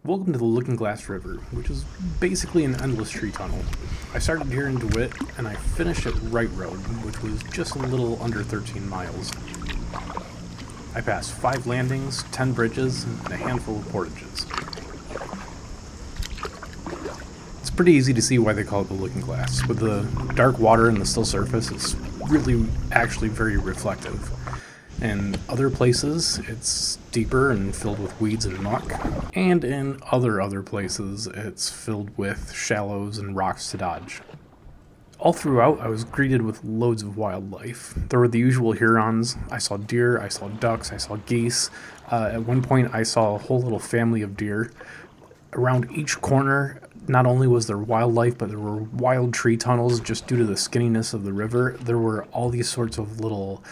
Welcome to the Looking Glass River, which is basically an endless tree tunnel. I started here in Dewitt, and I finished at Wright Rd, which was just a little under 13 miles. I passed 5 landings, 10 bridges, and a handful of portages. It's pretty easy to see why they call it the Looking Glass. With the dark water and the still surface, it's really actually very reflective. In other places, it's deeper and filled with weeds and muck, and in other places, it's filled with shallows and rocks to dodge. All throughout, I was greeted with loads of wildlife. There were the usual Hurons. I saw deer, I saw ducks, I saw geese. At one point, I saw a whole little family of deer. Around each corner, not only was there wildlife, but there were wild tree tunnels just due to the skinniness of the river. There were all these sorts of little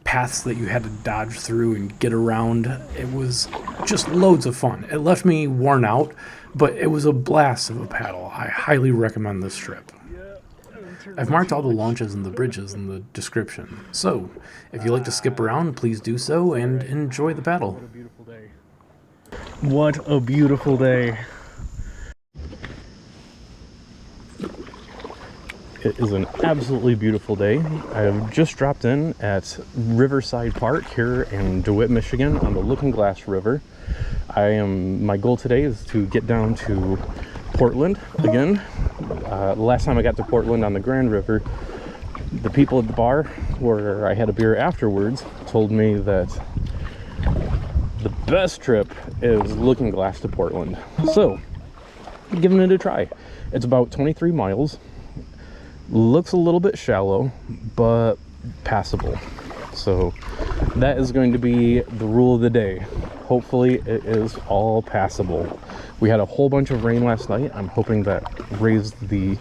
paths that you had to dodge through and get around. It was just loads of fun. It left me worn out, but it was a blast of a paddle. I highly recommend this trip. I've marked all the launches and the bridges in the description, so if you like to skip around, please do so and enjoy the paddle. What a beautiful day. It is an absolutely beautiful day. I have just dropped in at Riverside Park here in DeWitt, Michigan on the Looking Glass River. My goal today is to get down to Portland again. The last time I got to Portland on the Grand River, the people at the bar where I had a beer afterwards told me that the best trip is Looking Glass to Portland. So, I'm giving it a try. It's about 23 miles. Looks a little bit shallow, but passable. So that is going to be the rule of the day. Hopefully it is all passable. We had a whole bunch of rain last night. I'm hoping that raised the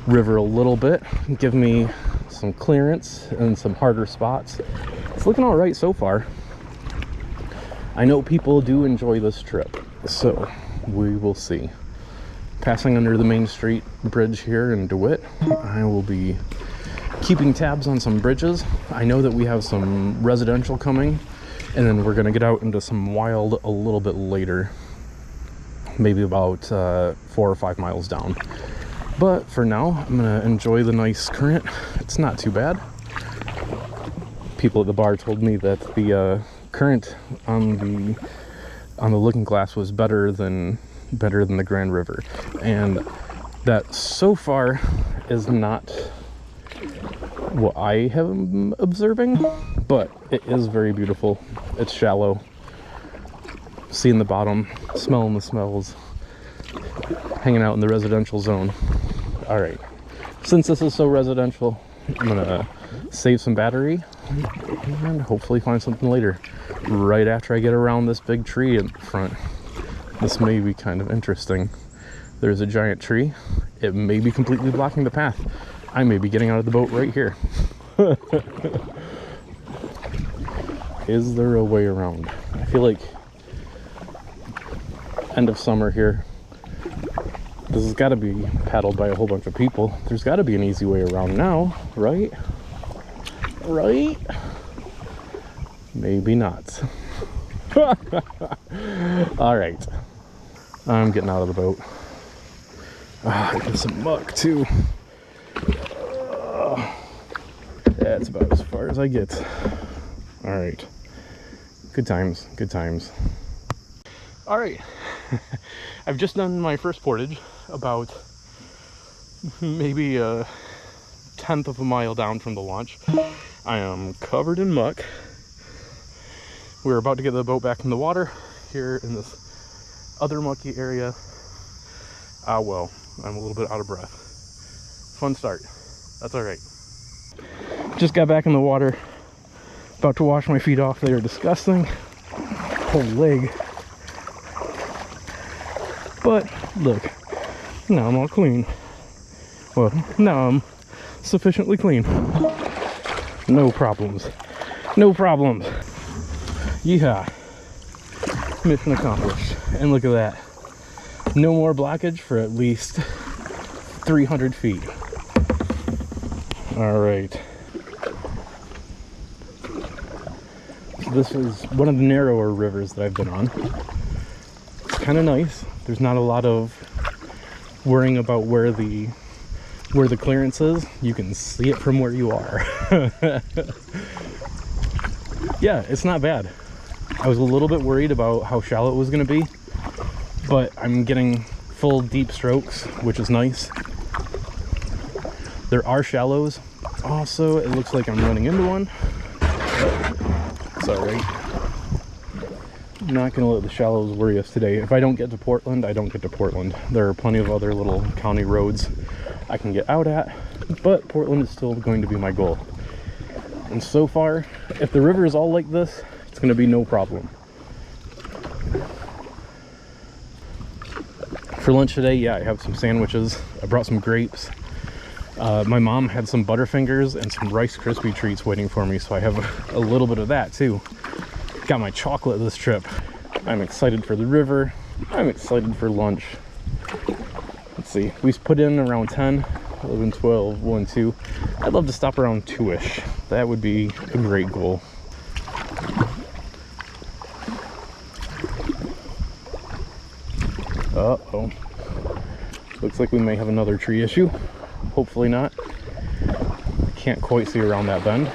river a little bit, give me some clearance and some harder spots. It's looking all right so far. I know people do enjoy this trip, so we will see. Passing under the Main Street bridge here in DeWitt, I will be keeping tabs on some bridges. I know that we have some residential coming, and then we're going to get out into some wild a little bit later, maybe about 4 or 5 miles down. But for now, I'm going to enjoy the nice current. It's not too bad. People at the bar told me that the current on the Looking Glass was better than the Grand River, and that so far is not what I am observing, but it is very beautiful. It's shallow, seeing the bottom, smelling the smells, hanging out in the residential zone. All right, since this is so residential, I'm gonna save some battery and hopefully find something later right after I get around this big tree in front. This may be kind of interesting. There's a giant tree. It may be completely blocking the path. I may be getting out of the boat right here. Is there a way around? I feel like end of summer here. This has got to be paddled by a whole bunch of people. There's got to be an easy way around now, right? Right? Maybe not. All right. I'm getting out of the boat. There's some muck too. That's about as far as I get. All right. Good times, good times. All right. I've just done my first portage, about maybe a 1/10 of a mile down from the launch. I am covered in muck. We're about to get the boat back in the water here in this other mucky area. Well, I'm a little bit out of breath. Fun start. That's all right. Just got back in the water. About to wash my feet off. They are disgusting. Whole leg. But look, now I'm all clean. Well, now I'm sufficiently clean. No problems. No problems. Yeehaw. Mission accomplished. And look at that. No more blockage for at least 300 feet. All right. This is one of the narrower rivers that I've been on. It's kind of nice. There's not a lot of worrying about where the clearance is. You can see it from where you are. Yeah, it's not bad. I was a little bit worried about how shallow it was going to be, but I'm getting full deep strokes, which is nice. There are shallows. Also, it looks like I'm running into one. It's all right. I'm not going to let the shallows worry us today. If I don't get to Portland, I don't get to Portland. There are plenty of other little county roads I can get out at, but Portland is still going to be my goal. And so far, if the river is all like this, it's going to be no problem. For lunch today, yeah, I have some sandwiches. I brought some grapes. My mom had some butterfingers and some Rice Krispie treats waiting for me, so I have a little bit of that too. Got my chocolate this trip. I'm excited for the river. I'm excited for lunch. Let's see, we put in around 10, 11, 12, 1, 2. I'd love to stop around 2-ish. That would be a great goal. Uh-oh. Looks like we may have another tree issue. Hopefully not. Can't quite see around that bend.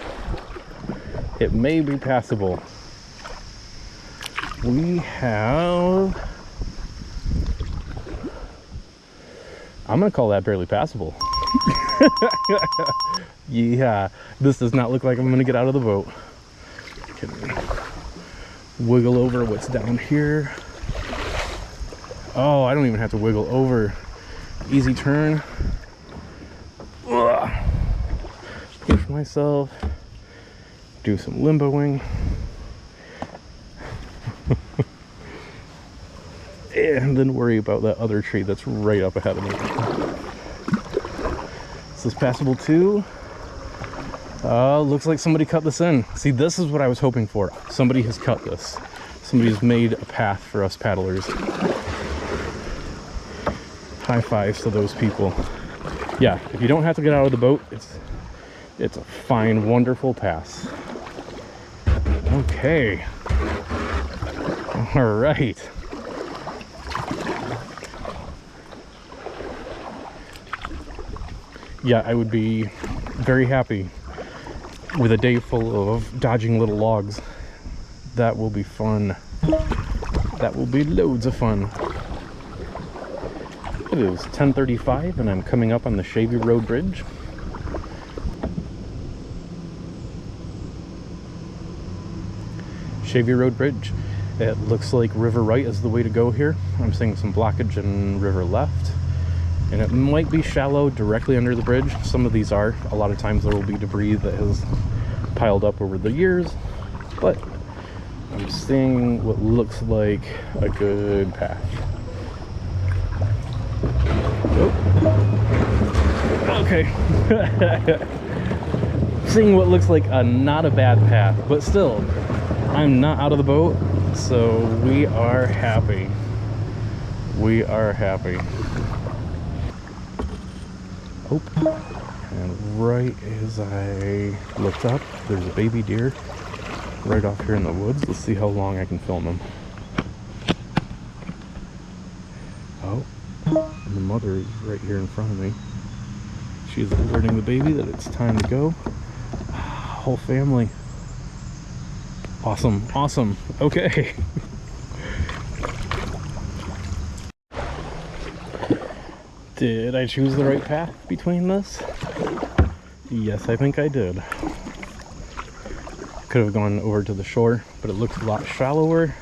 It may be passable. We have... I'm gonna call that barely passable. Yeah, this does not look like I'm gonna get out of the boat. Can wiggle over what's down here. Oh, I don't even have to wiggle over. Easy turn. Ugh. Push myself. Do some limboing. And then worry about that other tree that's right up ahead of me. Is this passable too? Looks like somebody cut this in. See, this is what I was hoping for. Somebody has cut this. Somebody's made a path for us paddlers. High fives to those people. Yeah, if you don't have to get out of the boat, it's a fine, wonderful pass. Okay. All right. Yeah, I would be very happy with a day full of dodging little logs. That will be fun. That will be loads of fun. It is 10:35 and I'm coming up on the Schavey Rd Bridge. Schavey Rd Bridge. It looks like river right is the way to go here. I'm seeing some blockage in river left. And it might be shallow directly under the bridge. Some of these are. A lot of times there will be debris that has piled up over the years. But I'm seeing what looks like a good path. Oh. Okay. Seeing what looks like not a bad path. But still, I'm not out of the boat. So we are happy. We are happy. Oh, and right as I looked up, there's a baby deer right off here in the woods. Let's see how long I can film him. Oh, and the mother is right here in front of me. She's alerting the baby that it's time to go. Whole family. Awesome, awesome. Okay. Did I choose the right path between this? Yes, I think I did. Could have gone over to the shore, but it looks a lot shallower.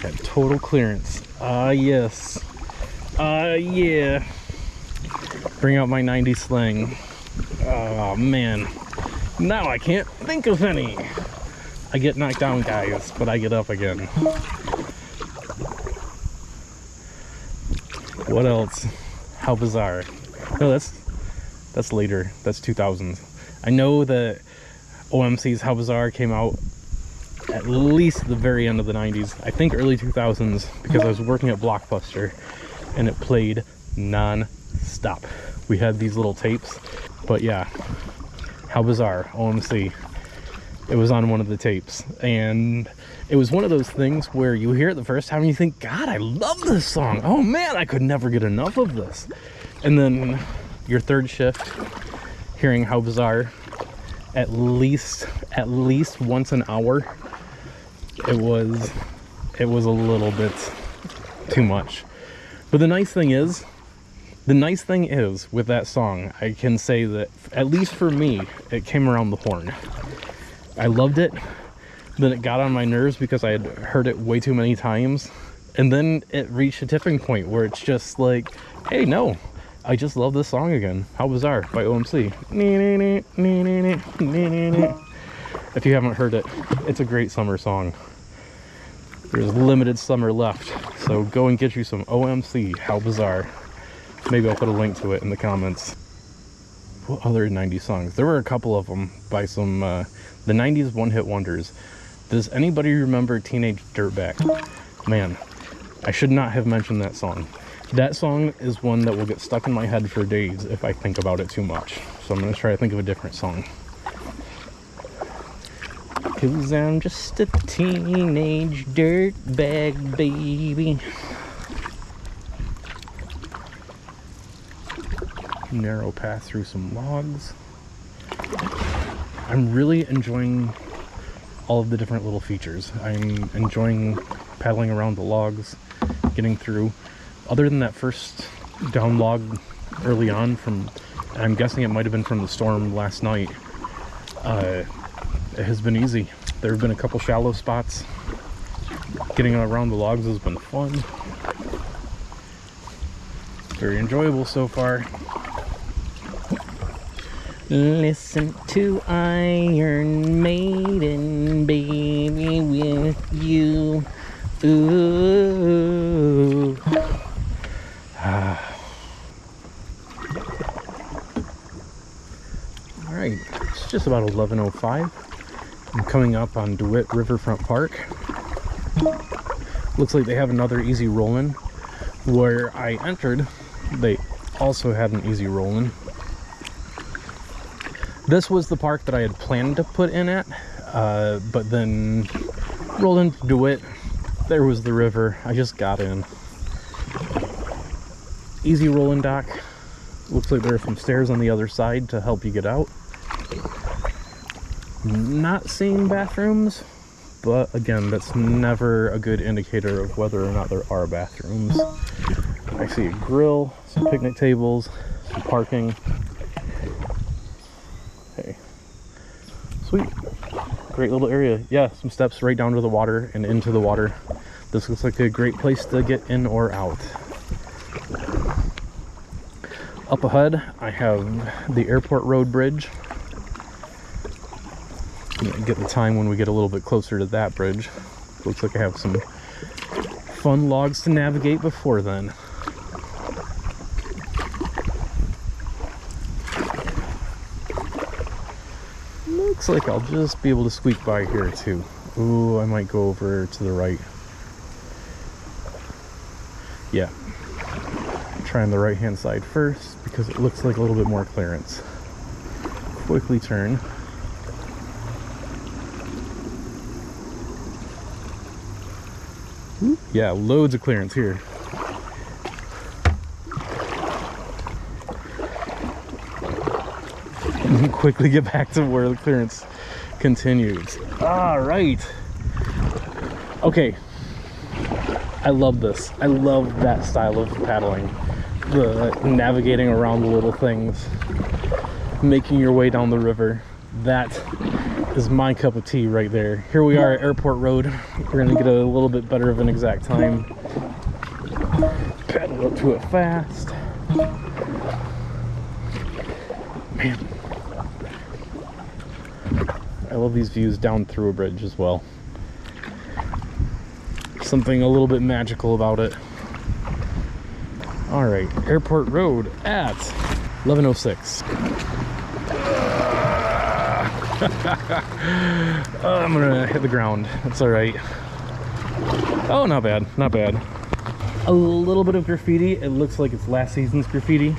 Had total clearance. Yes. Yeah. Bring out my 90s slang. Oh, man. Now I can't think of any. I get knocked down, guys, but I get up again. What else? How bizarre. No, that's later. That's 2000s. I know that OMC's How Bizarre came out at least the very end of the 90s. I think early 2000s, because I was working at Blockbuster and it played non-stop. We had these little tapes, but yeah, How Bizarre, OMC. It was on one of the tapes, and it was one of those things where you hear it the first time and you think, God, I love this song. Oh man, I could never get enough of this. And then your third shift, hearing How Bizarre at least once an hour, it was a little bit too much. But the nice thing is with that song, I can say that, at least for me, it came around the horn. I loved it. Then it got on my nerves because I had heard it way too many times. And then it reached a tipping point where it's just like, hey, no, I just love this song again. How Bizarre by OMC. If you haven't heard it, it's a great summer song. There's limited summer left, so go and get you some OMC, How Bizarre. Maybe I'll put a link to it in the comments. What other 90s songs? There were a couple of them by some, the 90s one-hit wonders. Does anybody remember Teenage Dirtbag? Man, I should not have mentioned that song. That song is one that will get stuck in my head for days if I think about it too much. So I'm going to try to think of a different song. 'Cause I'm just a teenage dirtbag baby. Narrow path through some logs. I'm really enjoying all of the different little features. I'm enjoying paddling around the logs, getting through. Other than that first down log early on from, I'm guessing it might have been from the storm last night, it has been easy. There have been a couple shallow spots. Getting around the logs has been fun. Very enjoyable so far. Listen to Iron Maiden, baby, with you. Ooh. Alright, it's just about 11:05. I'm coming up on Dewitt Riverfront Park. Looks like they have another easy rollin'. Where I entered, they also had an easy rollin'. This was the park that I had planned to put in at, but then rolled into DeWitt. There was the river. I just got in. Easy rolling dock. Looks like there are some stairs on the other side to help you get out. Not seeing bathrooms, but again, that's never a good indicator of whether or not there are bathrooms. I see a grill, some picnic tables, some parking. Hey, sweet, great little area. Yeah, some steps right down to the water and into the water. This looks like a great place to get in or out. Up ahead, I have the Airport Road Bridge. Get the time when we get a little bit closer to that bridge. Looks like I have some fun logs to navigate before then. Looks like I'll just be able to squeak by here too. Ooh, I might go over to the right. Yeah. Trying the right hand side first because it looks like a little bit more clearance. Quickly turn. Yeah, loads of clearance here. Quickly get back to where the clearance continues. All right. Okay. I love this. I love that style of paddling. The navigating around the little things, making your way down the river. That is my cup of tea right there. Here we are at Airport Road. We're gonna get a little bit better of an exact time. Paddle up to it fast. Man, I love these views down through a bridge as well. Something a little bit magical about it. All right, Airport Road at 11:06. I'm gonna hit the ground. That's all right. Oh, not bad, not bad. A little bit of graffiti. It looks like it's last season's graffiti.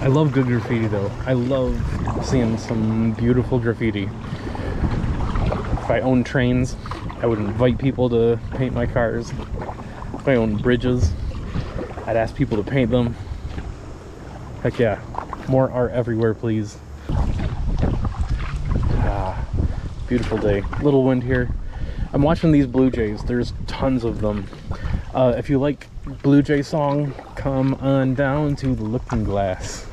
I love good graffiti though. I love seeing some beautiful graffiti. If I owned trains, I would invite people to paint my cars. If I owned bridges, I'd ask people to paint them. Heck yeah, more art everywhere, please. Ah, beautiful day. Little wind here. I'm watching these blue jays. There's tons of them. If you like blue jay song, come on down to the Looking Glass,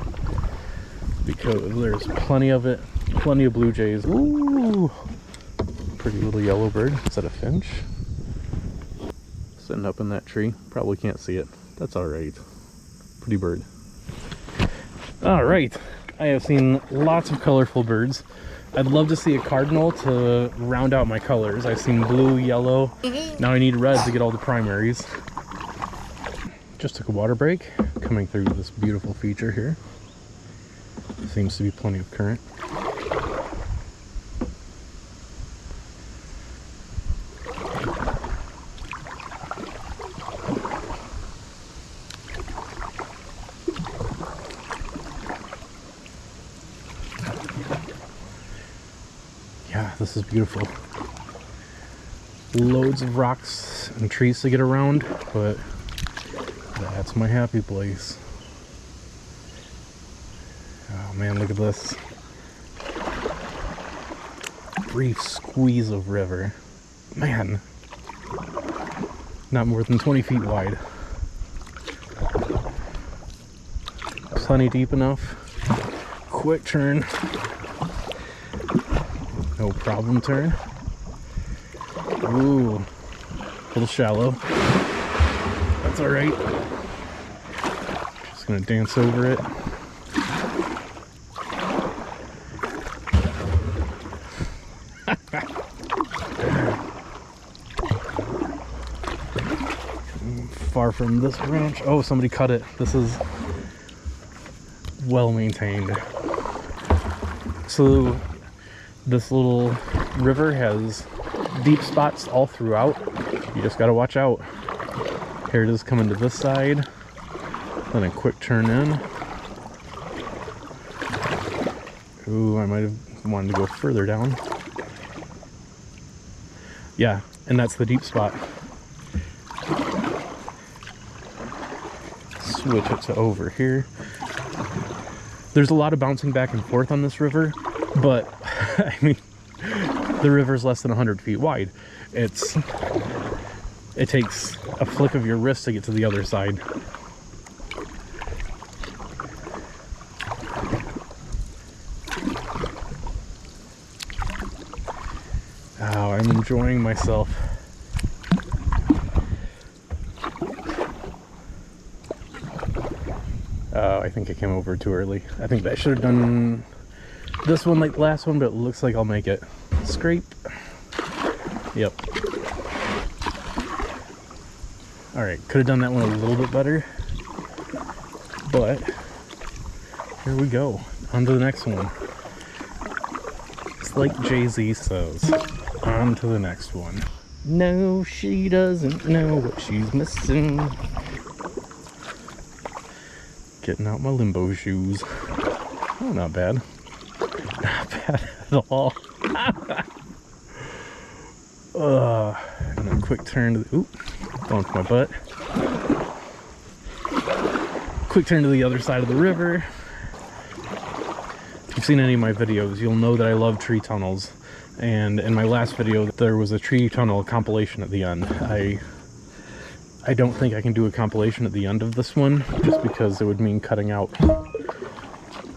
because there's plenty of it. Plenty of blue jays. Ooh, pretty little yellow bird. Is that a finch? Sitting up in that tree. Probably can't see it. That's all right. Pretty bird. All right. I have seen lots of colorful birds. I'd love to see a cardinal to round out my colors. I've seen blue, yellow. Now I need red to get all the primaries. Just took a water break, coming through this beautiful feature here. Seems to be plenty of current. Yeah, this is beautiful. Loads of rocks and trees to get around, but that's my happy place. Oh man, look at this. Brief squeeze of river. Man, not more than 20 feet wide. Plenty deep enough. Quick turn. No problem turn. Ooh, a little shallow. That's all right. Just gonna dance over it. Far from this branch. Oh, somebody cut it. This is well maintained. So this little river has deep spots all throughout. You just gotta watch out. Here it is coming to this side. Then a quick turn in. Ooh, I might have wanted to go further down. Yeah, and that's the deep spot. Switch it to over here. There's a lot of bouncing back and forth on this river, but I mean, the river's less than 100 feet wide. It takes a flick of your wrist to get to the other side. Oh, I'm enjoying myself. Oh, I think I came over too early. I think I should have done this one like the last one, but it looks like I'll make it. Scrape. Yep. Alright, could have done that one a little bit better, but here we go. On to the next one. It's like Jay-Z says, on to the next one. No, she doesn't know what she's missing. Getting out my limbo shoes. Oh, not bad. Not bad at all. And a quick turn to the, oop, bumped my butt. Quick turn to the other side of the river. If you've seen any of my videos, you'll know that I love tree tunnels. And in my last video, there was a tree tunnel compilation at the end. I don't think I can do a compilation at the end of this one, just because it would mean cutting out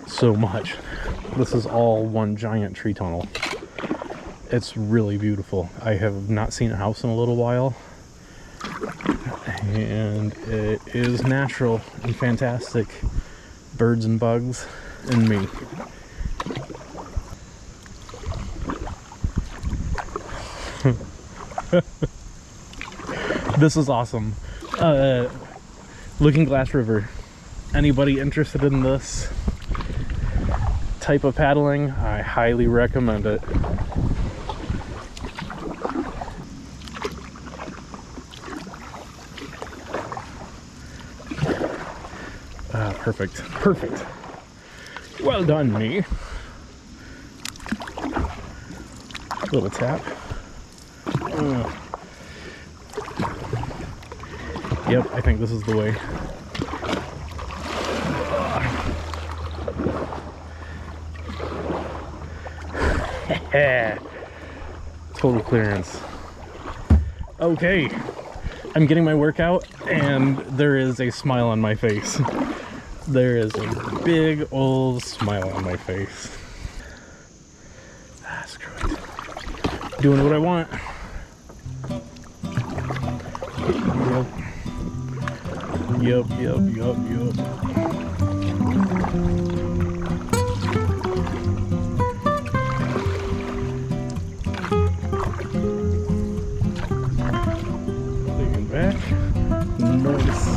so much. This is all one giant tree tunnel. It's really beautiful. I have not seen a house in a little while, and it is natural and fantastic. Birds and bugs and me. This is awesome. Looking Glass River. Anybody interested in this type of paddling, I highly recommend it. Perfect. Perfect. Well done, me. Little tap. Yep, I think this is the way. Total clearance. Okay, I'm getting my workout and there is a smile on my face. There is a big old smile on my face. Screw it. Doing what I want. Yep. Leaning back. Nice.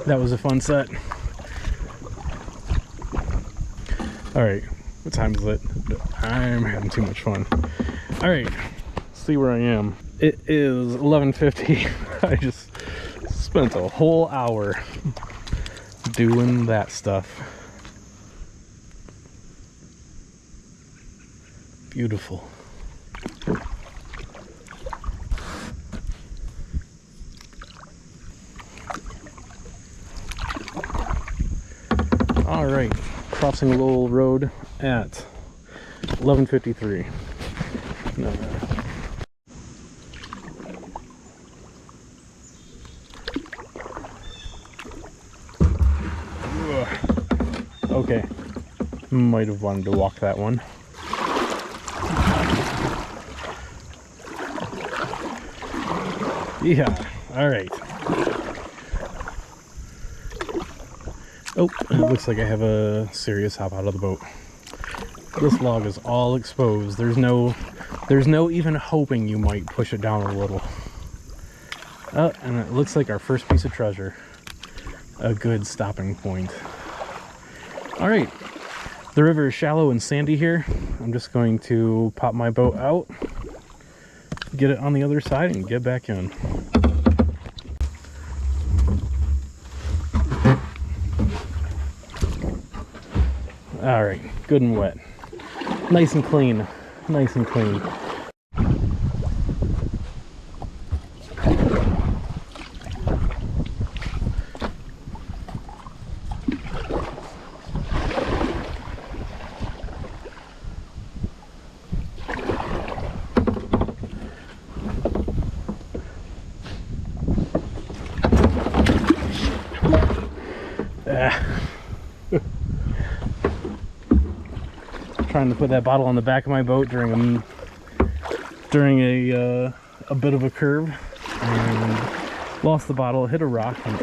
That was a fun set. Alright, what time is it? I'm having too much fun. Alright, see where I am. It is 11:50. I just spent a whole hour doing that stuff. Beautiful. All right, crossing Lowell Road at 11:53. No. Okay, might have wanted to walk that one. Yeah, all right. Oh, it looks like I have a serious hop out of the boat. This log is all exposed. There's no even hoping you might push it down a little. Oh, and it looks like our first piece of treasure. A good stopping point. All right, the river is shallow and sandy here. I'm just going to pop my boat out, get it on the other side, and get back in. All right, good and wet. Nice and clean, nice and clean. Trying to put that bottle on the back of my boat during a bit of a curve, and lost the bottle, hit a rock, and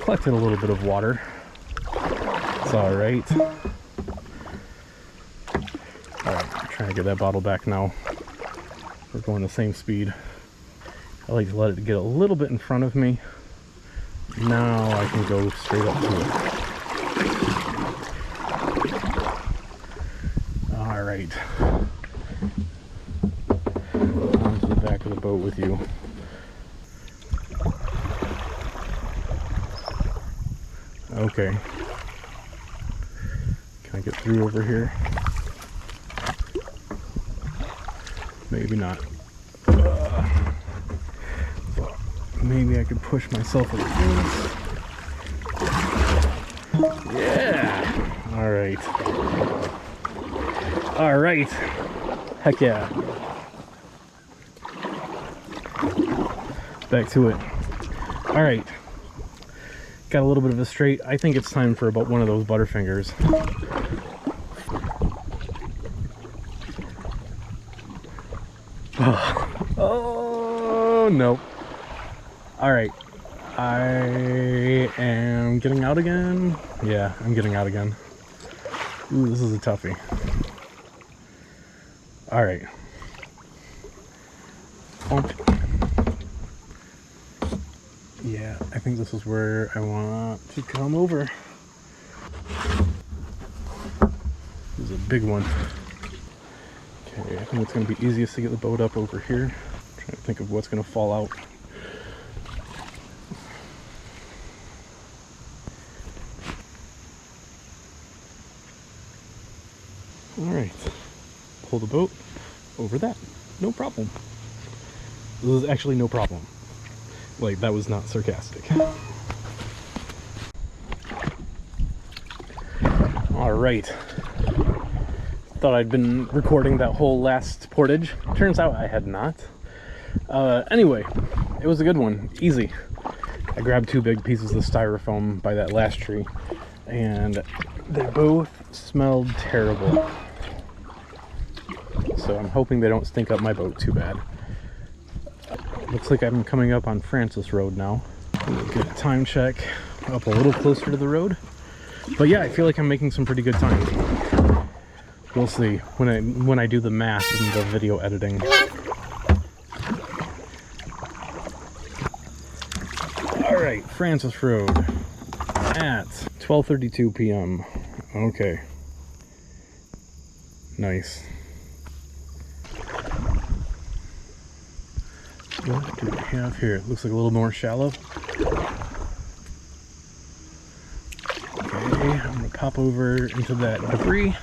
collected a little bit of water. It's all right. All right, I'm trying to get that bottle back now. We're going the same speed. I like to let it get a little bit in front of me. Now I can go straight up to it. All right. Onto the back of the boat with you. Okay. Can I get through over here? Maybe not. Maybe I could push myself like this. Yeah. All right. All right. Heck yeah. Back to it. All right. Got a little bit of a straight. I think it's time for about one of those butterfingers. Oh no. All right. I am getting out again. Yeah, I'm getting out again. Ooh, this is a toughie. All right. Yeah, I think this is where I want to come over. This is a big one. Okay, I think it's going to be easiest to get the boat up over here. I'm trying to think of what's going to fall out. Alright, pull the boat over that. No problem. This is actually no problem. Like, that was not sarcastic. Alright. Thought I'd been recording that whole last portage. Turns out I had not. Anyway, it was a good one. Easy. I grabbed 2 big pieces of styrofoam by that last tree, and they both smelled terrible. So I'm hoping they don't stink up my boat too bad. Looks like I'm coming up on Francis Road now. Get a time check up a little closer to the road. But yeah, I feel like I'm making some pretty good time. We'll see when I do the math and the video editing. Alright, Francis Road at 12:32 p.m. Okay. Nice. What do we have here? It looks like a little more shallow. Okay, I'm gonna pop over into that debris,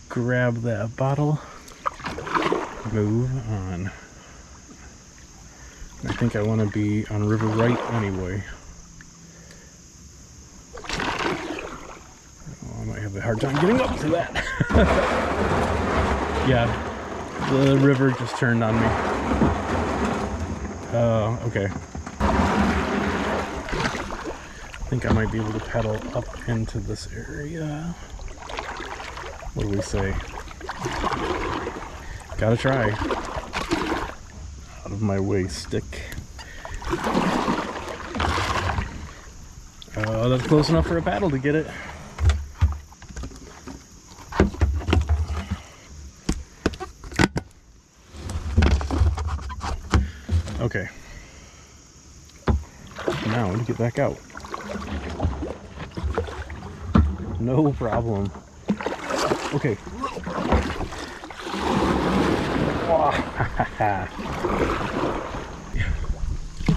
grab that bottle, move on. I think I want to be on River Wright anyway. Oh, I might have a hard time getting up to that. Yeah, the river just turned on me. Okay. I think I might be able to paddle up into this area. What do we say? Gotta try. Out of my way, stick. Oh, that's close enough for a paddle to get it. Okay. Now to get back out. No problem. Okay.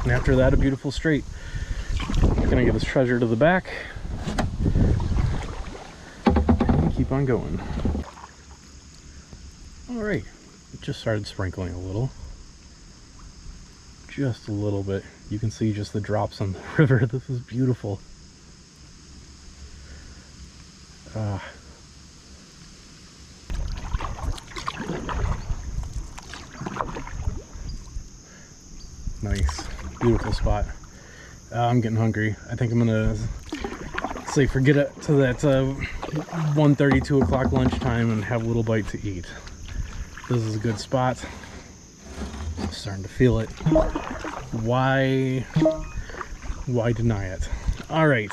And after that, a beautiful straight. Gonna get this treasure to the back and keep on going. All right, it just started sprinkling a little. Just a little bit. You can see just the drops on the river. This is beautiful. Nice. Beautiful spot. I'm getting hungry. I think I'm gonna say forget it to that 1:30, 2 o'clock lunchtime and have a little bite to eat. This is a good spot. I'm starting to feel it. Why deny it? All right.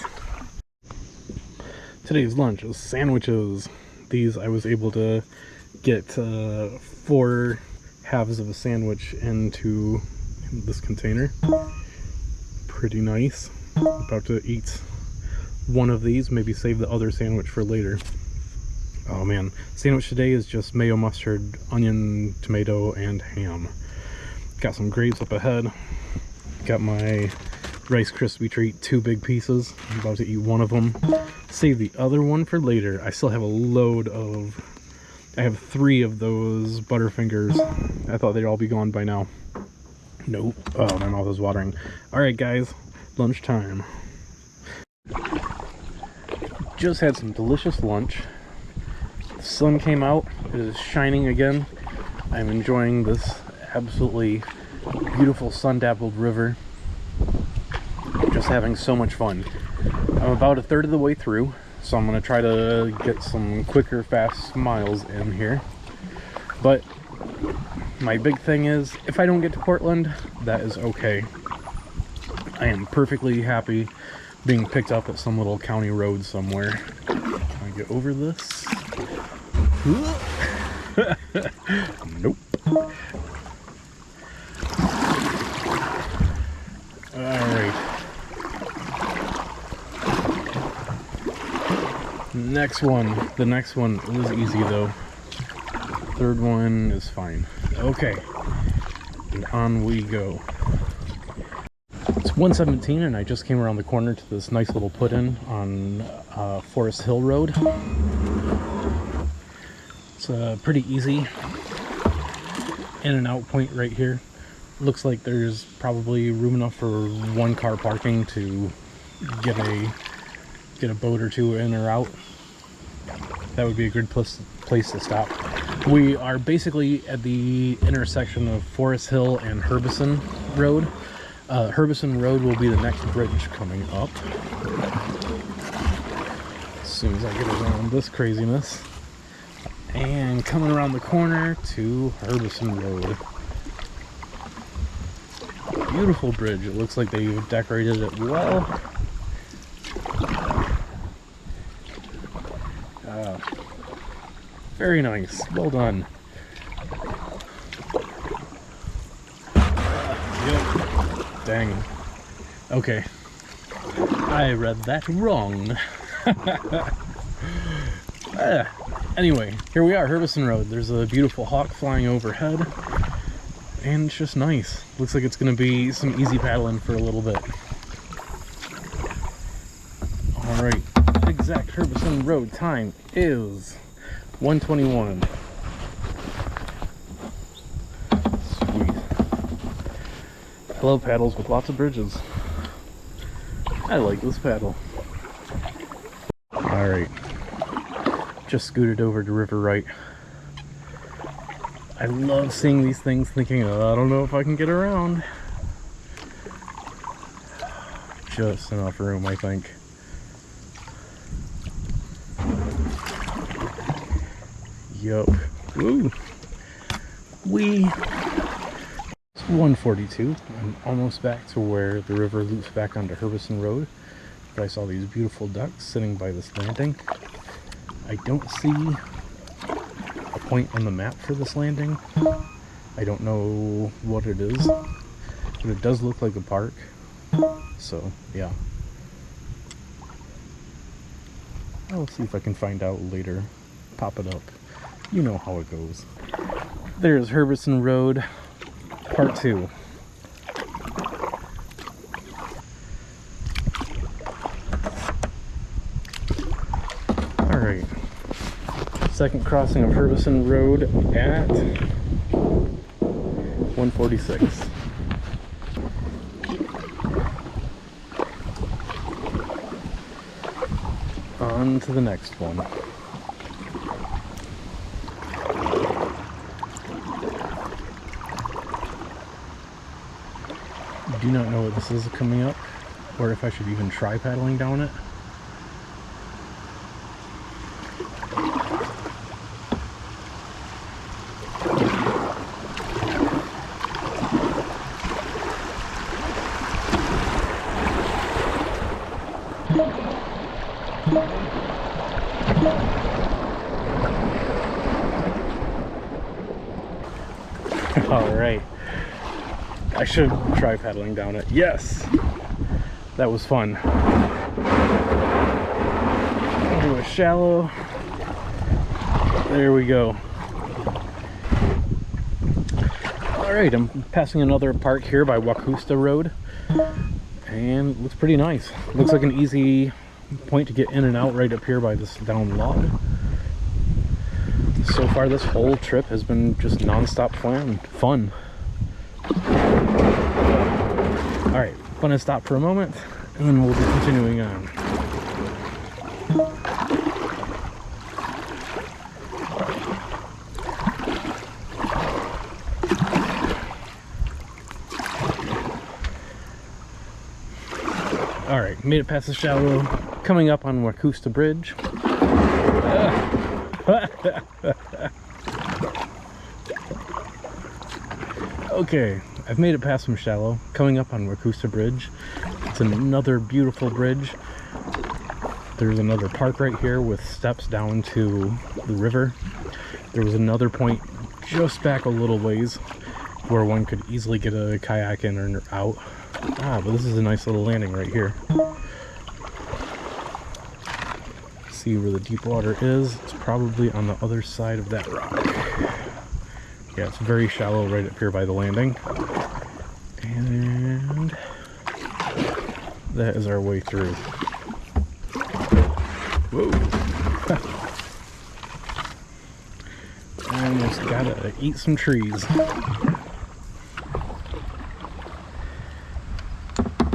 Today's lunch is sandwiches. These I was able to get 4 halves of a sandwich into this container. Pretty nice. About to eat one of these, maybe save the other sandwich for later. Oh man, sandwich today is just mayo, mustard, onion, tomato, and ham. Got some grapes up ahead. Got my Rice Krispie treat, 2 big pieces. I'm about to eat one of them. Save the other one for later. I still have a load of... I have 3 of those butterfingers. I thought they'd all be gone by now. Nope. Oh, my mouth is watering. Alright guys, lunchtime. Just had some delicious lunch. sun came out. It is shining again. I'm enjoying this absolutely beautiful sun-dappled river. Just having so much fun. I'm about a third of the way through, so I'm going to try to get some quicker, fast miles in here. But my big thing is, if I don't get to Portland, that is okay. I am perfectly happy being picked up at some little county road somewhere. Can I get over this? Nope. Alright. The next one is easy though. Third one is fine. Okay. And on we go. It's 1:17 and I just came around the corner to this nice little put-in on Forest Hill Road. It's pretty easy in and out point right here. Looks like there's probably room enough for one car parking to get a boat or two in or out. That would be a good place to stop. We are basically at the intersection of Forest Hill and Herbison Road. Herbison Road will be the next bridge coming up. As soon as I get around this craziness. And coming around the corner to Herbison Road. Beautiful bridge. It looks like they've decorated it well. Very nice. Well done. Yep. Dang. Okay. I read that wrong. Anyway, here we are, Herbison Road. There's a beautiful hawk flying overhead. And it's just nice. Looks like it's going to be some easy paddling for a little bit. Alright. Exact Herbison Road time is 1:21. Sweet. I love paddles with lots of bridges. I like this paddle. Alright. Just scooted over to River Wright. I love seeing these things thinking, oh, I don't know if I can get around. Just enough room, I think. Yup. Woo! It's 1:42. I'm almost back to where the river loops back onto Herbison Road. But I saw these beautiful ducks sitting by this landing. I don't see a point on the map for this landing. I don't know what it is, but it does look like a park. So, yeah. I'll see if I can find out later. Pop it up. You know how it goes. There's Herbison Road, Part 2. Alright. Second crossing of Herbison Road at 1:46. On to the next one. I do not know what this is coming up, or if I should even try paddling down it. Alright. I should try paddling down it. Yes! That was fun. Into a shallow. There we go. Alright, I'm passing another park here by Wacousta Rd. And it looks pretty nice. Looks like an easy point to get in and out right up here by this down log. So far this whole trip has been just non-stop fun. Alright, gonna stop for a moment and then we'll be continuing on. All right, made it past the shallow. Coming up on Wacousta Bridge. Okay, I've made it past some shallow. Coming up on Wacousta Bridge. It's another beautiful bridge. There's another park right here with steps down to the river. There was another point just back a little ways where one could easily get a kayak in or out. But this is a nice little landing right here. See where the deep water is. It's probably on the other side of that rock. Yeah, it's very shallow right up here by the landing. And that is our way through. Whoa. I almost gotta eat some trees.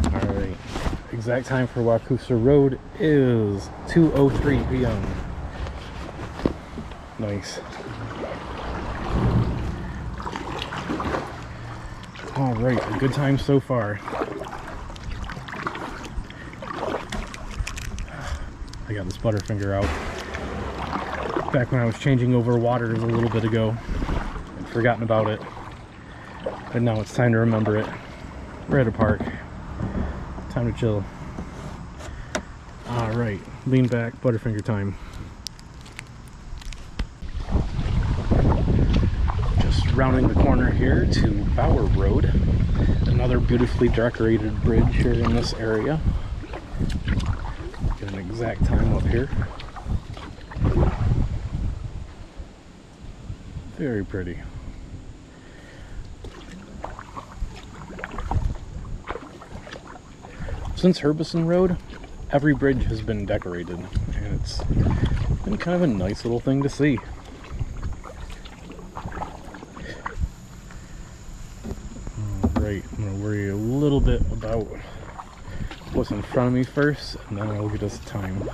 Alright. Exact time for Wacousta Rd is 2:03 p.m. Nice. Alright, a good time so far. I got this butterfinger out. Back when I was changing over waters a little bit ago. I'd forgotten about it. But now it's time to remember it. We're at a park. Time to chill. Alright, lean back, butterfinger time. Just rounding the corner here to Bauer Rd. Another beautifully decorated bridge here in this area. Get an exact time up here. Very pretty. Since Herbison Rd, every bridge has been decorated, and it's been kind of a nice little thing to see. Alright, I'm going to worry a little bit about what's in front of me first, and then I'll get us time.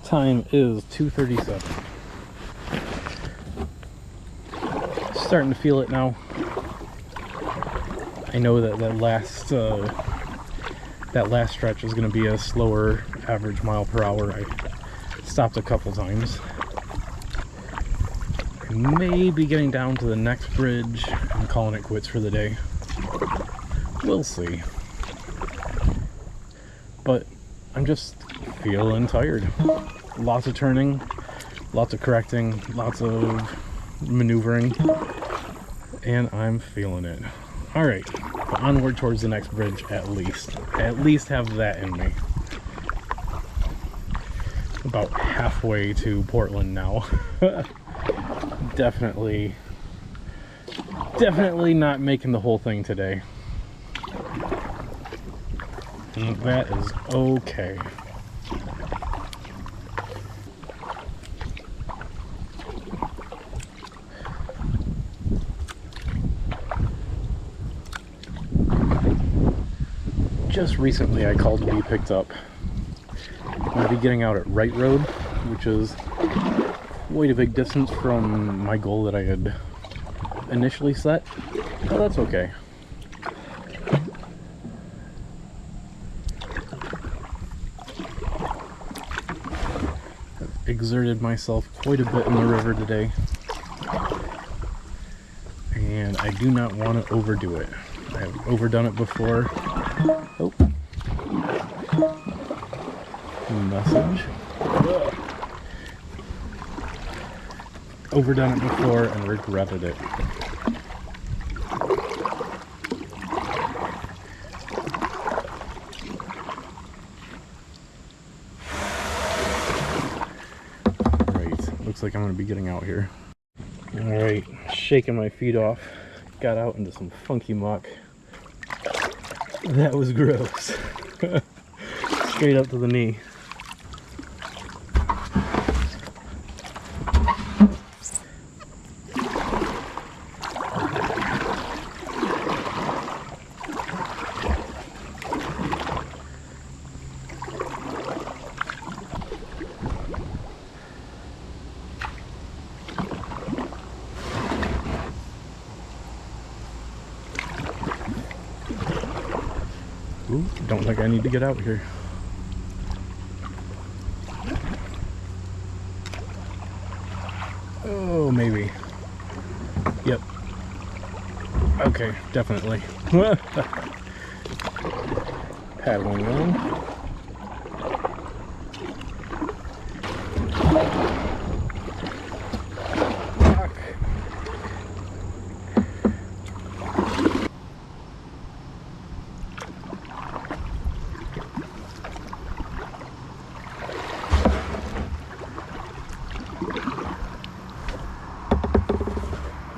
Time is 2:37. Starting to feel it now. I know that that last stretch is going to be a slower average mile per hour. I stopped a couple times. I may be getting down to the next bridge and calling it quits for the day. We'll see. But I'm just feeling tired. Lots of turning, lots of correcting, lots of maneuvering, and I'm feeling it. Alright, onward towards the next bridge at least. At least have that in me. About halfway to Portland now. Definitely not making the whole thing today. And that is okay. Just recently I called to be picked up. I'm going to be getting out at Wright Rd, which is quite a big distance from my goal that I had initially set, but that's okay. I've exerted myself quite a bit in the river today, and I do not want to overdo it. I've overdone it before. Oh. Message. Overdone it before and regretted it. Right, looks like I'm going to be getting out here. Alright, shaking my feet off. Got out into some funky muck. That was gross. Straight up to the knee. Ooh, don't think I need to get out here. Oh, maybe. Yep. Okay, definitely. Paddling on.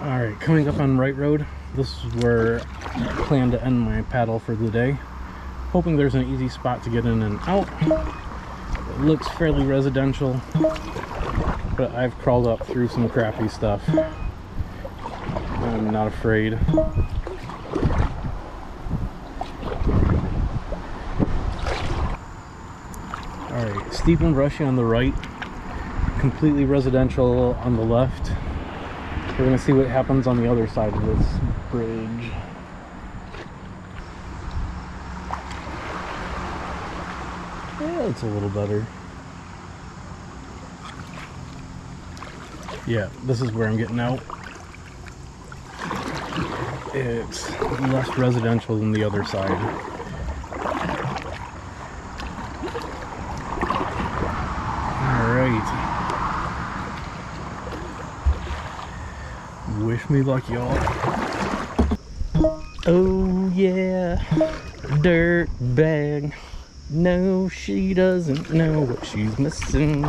Alright, coming up on Wright Rd. This is where I plan to end my paddle for the day. Hoping there's an easy spot to get in and out. It looks fairly residential, but I've crawled up through some crappy stuff. I'm not afraid. Alright, steep and brushy on the right, completely residential on the left. We're going to see what happens on the other side of this bridge. Yeah, it's a little better. Yeah, this is where I'm getting out. It's less residential than the other side. Alright. Wish me luck, y'all. Oh yeah, dirt bag. No, she doesn't know what she's missing.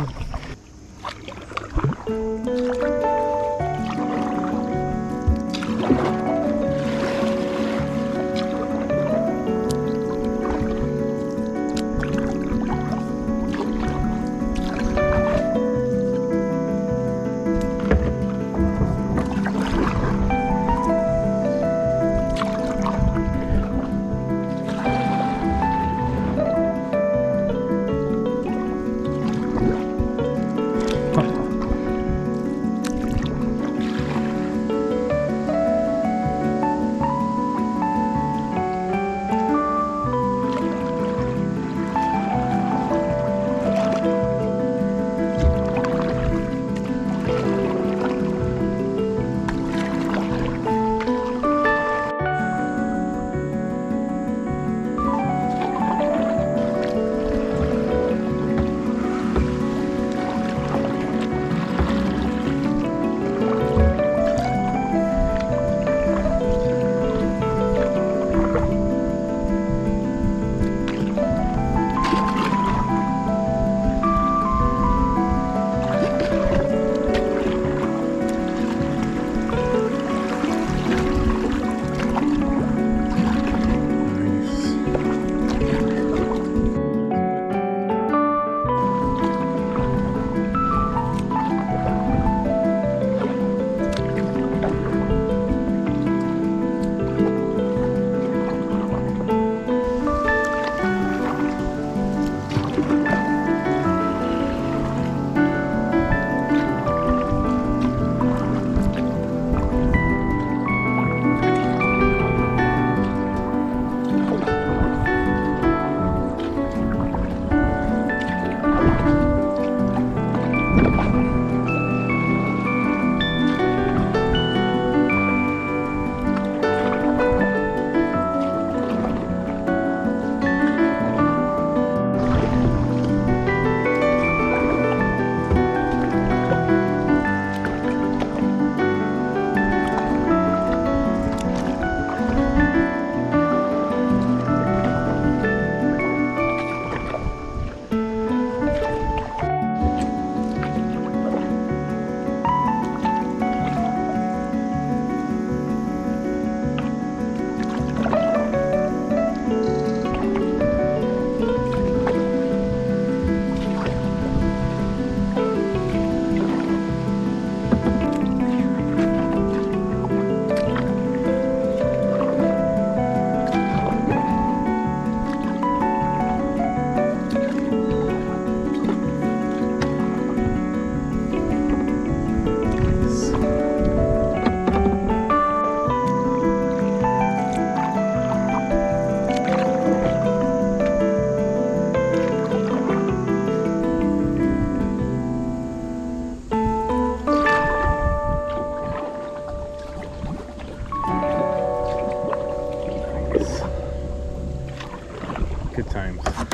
Good times.